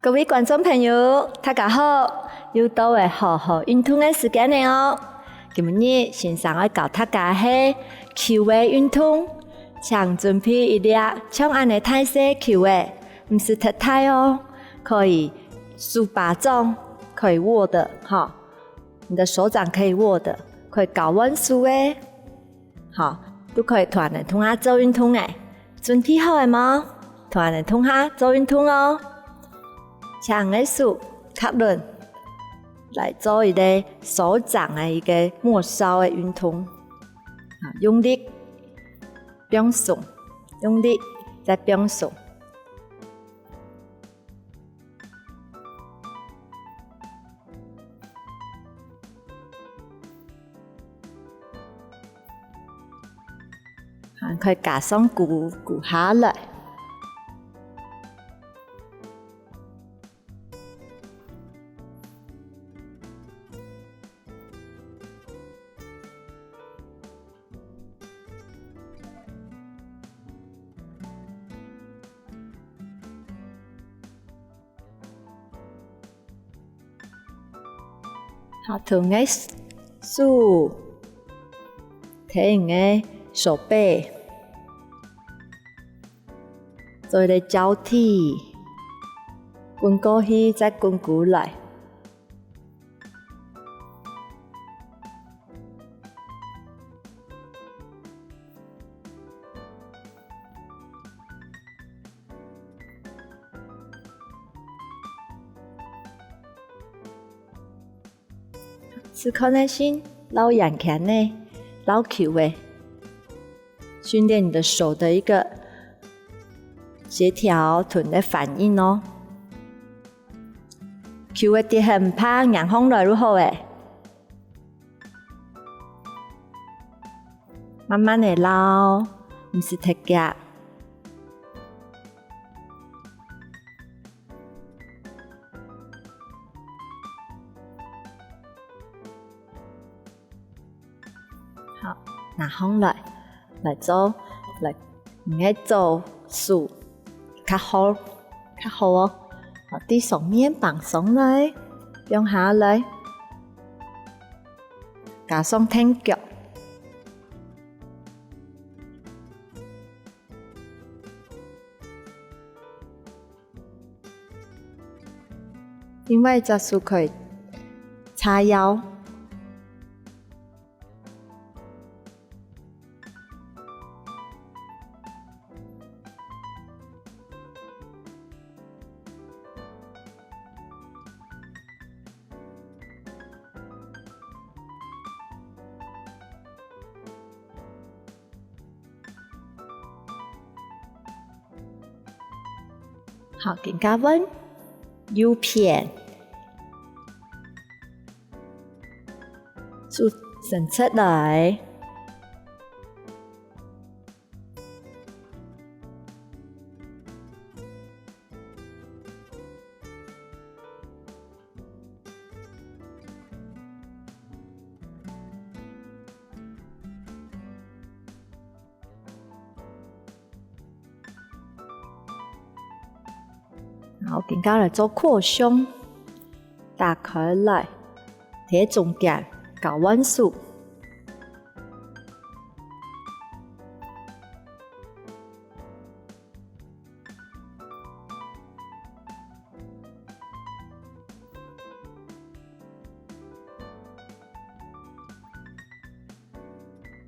各位观众朋友，大家好！又到了好好运动的时间了哦。今日先生要教大家是球的运动，请准备一粒像安尼大小球的，不是太大哦，可以手把掌可以握的哈，你的手掌可以握的，可以搞稳手的，好，都可以团来同下做运动的。准备好了吗？团来同下做运动哦。请个手卡轮来做一个手掌的一个末梢的运动，用力并手，用力再并手。可以加上鼓下来。好，同个手提你的手背，做一个交替，滚过去再滚过来。是可能性老眼看呢，老球的，训练你的手的一个协调臀的反应哦。球的跌很怕阳风来如何诶？慢慢的捞，不是太急。好，拿风来做，唔爱做手，较好哦。好，地上面放松来，放下来，加上挺脚。另外一只手可以叉腰。好，更加稳，右偏，手伸出来，然后更加来做扩胸，打开来，贴中间，搞稳手。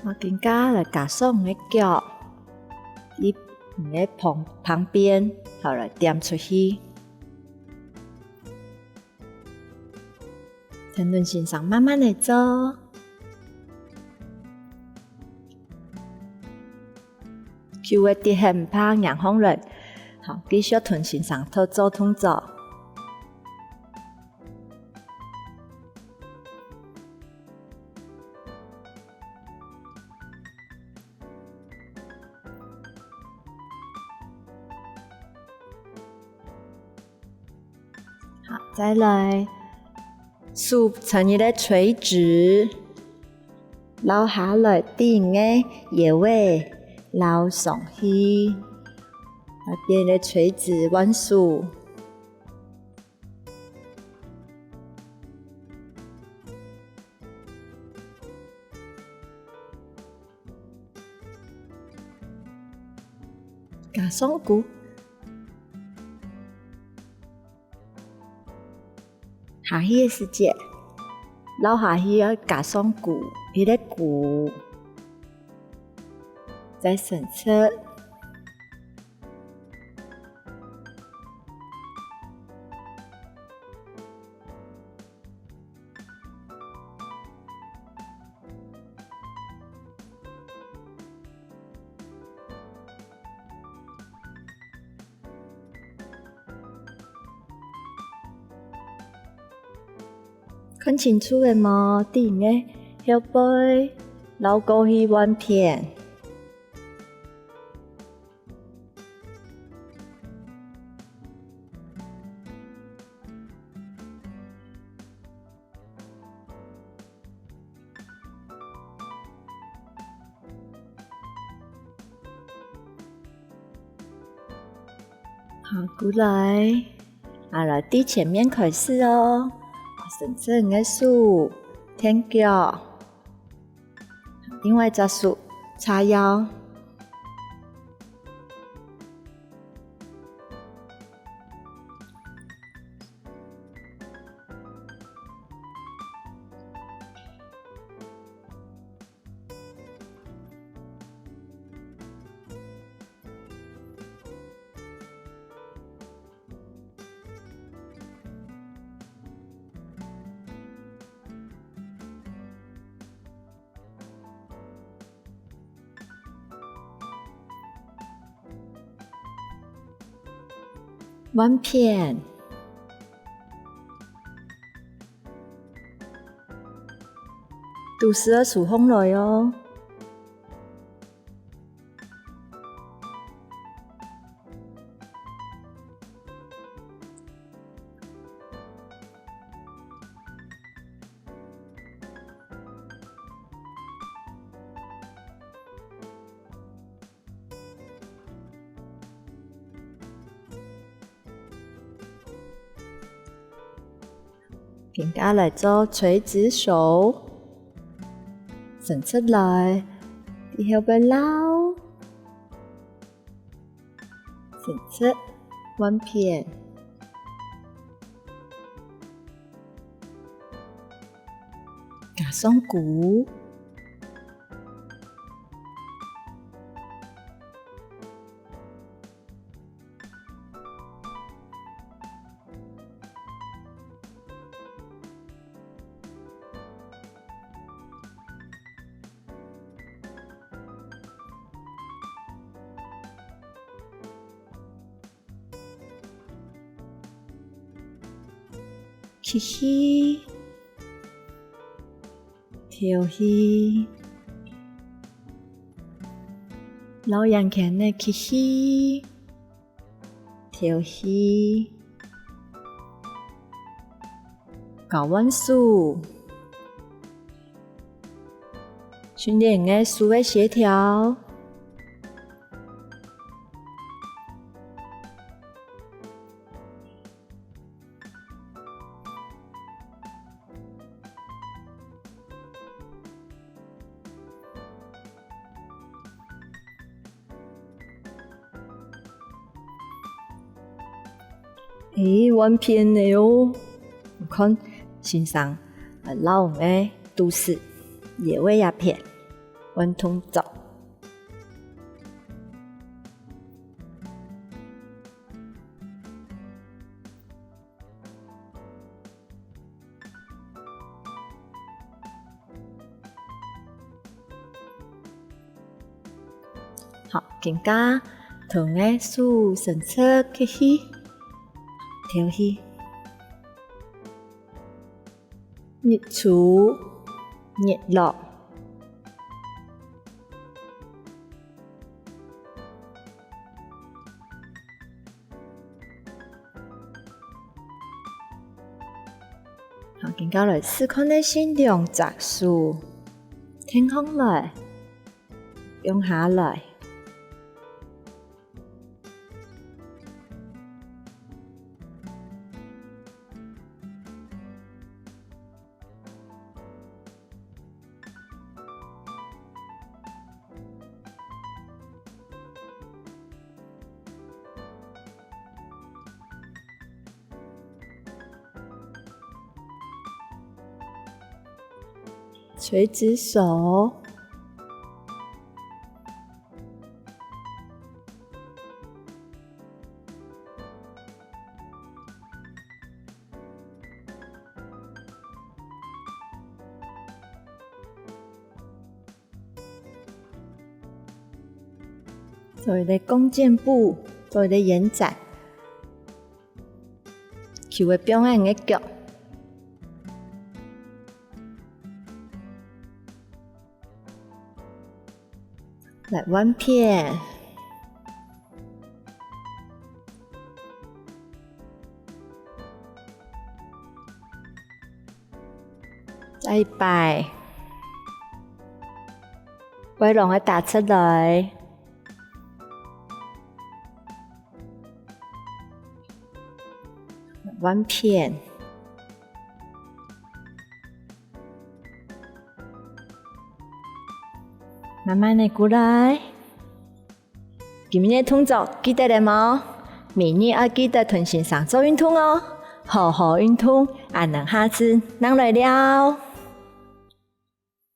我更加来加上你的脚，你的旁边，好来点出去。陈顿先生慢慢的做，球的跌很怕阳风人，好，继续屯先生偷做动作。好，再来。手成一个垂直，捞下来顶的叶尾，捞上去，变个垂直弯手，加松骨，下鱼的时节，捞下鱼要加松骨，伊个骨再省出。看清楚的吗？顶的小杯老枸杞丸片，好，过来，来第前面开始哦。省出的素天椒，另外一只素叉腰，丸片，都是要数风来哦。更加来做垂直手，伸出来，你后边捞，伸出丸片，加松骨，起起，跳起，老杨看的起起，跳起，搞弯数，训练的手的协调。丸片的哦，我看欣赏老王的都市野味鸦片，丸通走。好，更加同的手伸出去。跳起，日出，日落，好，更加来试看的是两只手，挺空来，用下来。垂直手，做一个弓箭步，做一个延展，球的表演的脚。来弯片，再一摆，尾龙的打出来，弯片。慢慢的过来，今日的动作记得了吗？明日要记得重新上做运动哦，好好运动，能下次能来了。